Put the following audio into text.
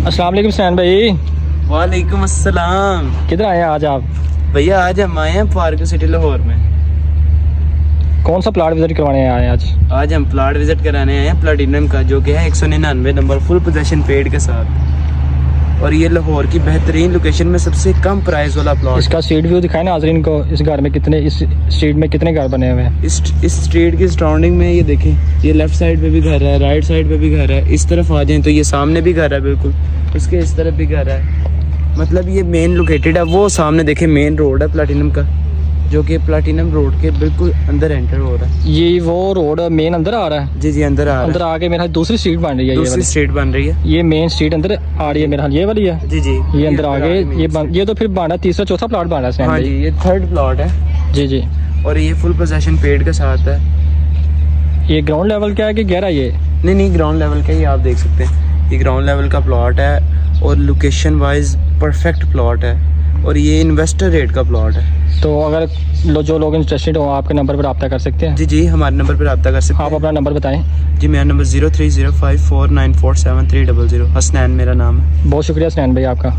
अस्सलाम वालेकुम सैन भाई। वालेकुम अस्सलाम। किधर आए हैं आज आप? भैया आज हम आए हैं पार्क सिटी लाहौर में। कौन सा प्लाट विजिट करवाने आए हैं आज? आज हम प्लाट विजिट कराने आए हैं प्लैटिनम का, जो कि है 199 नंबर, फुल पोजेशन पेड के साथ। और ये लाहौर की बेहतरीन लोकेशन में सबसे कम प्राइस वाला प्लॉट। इसका स्ट्रीट व्यू दिखाए नाजरीन को। इस घर में कितने, इस स्ट्रीट में कितने घर बने हुए हैं? इस स्ट्रीट की सराउंडिंग में ये देखें, ये लेफ्ट साइड पे भी घर है, राइट साइड पे भी घर है। इस तरफ आ जाएं तो ये सामने भी घर है, बिल्कुल उसके इस तरफ भी घर है। मतलब ये मेन लोकेटेड है। वो सामने देखें मेन रोड है प्लैटिनम का, जो कि प्लैटिनम रोड के बिल्कुल अंदर एंटर हो रहा है। ये वो रोड मेन अंदर आ रहा है? जी जी अंदर आ रहा है। अंदर आके मेरा दूसरी स्ट्रीट बन रही है। दूसरी स्ट्रीट बन रही है। ये मेन स्ट्रीट अंदर आ रही है मेरा, ये वाली है। जी जी ये अंदर आगे ये तो फिर बन रहा है, तीसरा चौथा प्लॉट बन रहा है। हाँ जी, ये थर्ड प्लॉट है। जी जी। और ये फुल पोजेशन पेड के साथ है। ये ग्राउंड लेवल क्या है कि गहरा? ये नहीं ग्राउंड लेवल का ही आप देख सकते हैं। ये ग्राउंड लेवल का प्लॉट है और लोकेशन वाइज परफेक्ट प्लॉट है। और ये इन्वेस्टर रेट का प्लॉट है। तो अगर जो लोग इंटरेस्टेड हो आपके नंबर पर रब्ता कर सकते हैं? जी जी हमारे नंबर पर रब्ता कर सकते हैं। आप अपना नंबर बताएं। जी मेरा नंबर 0305494730। हसनैन मेरा नाम है। बहुत शुक्रिया हसनैन भाई आपका।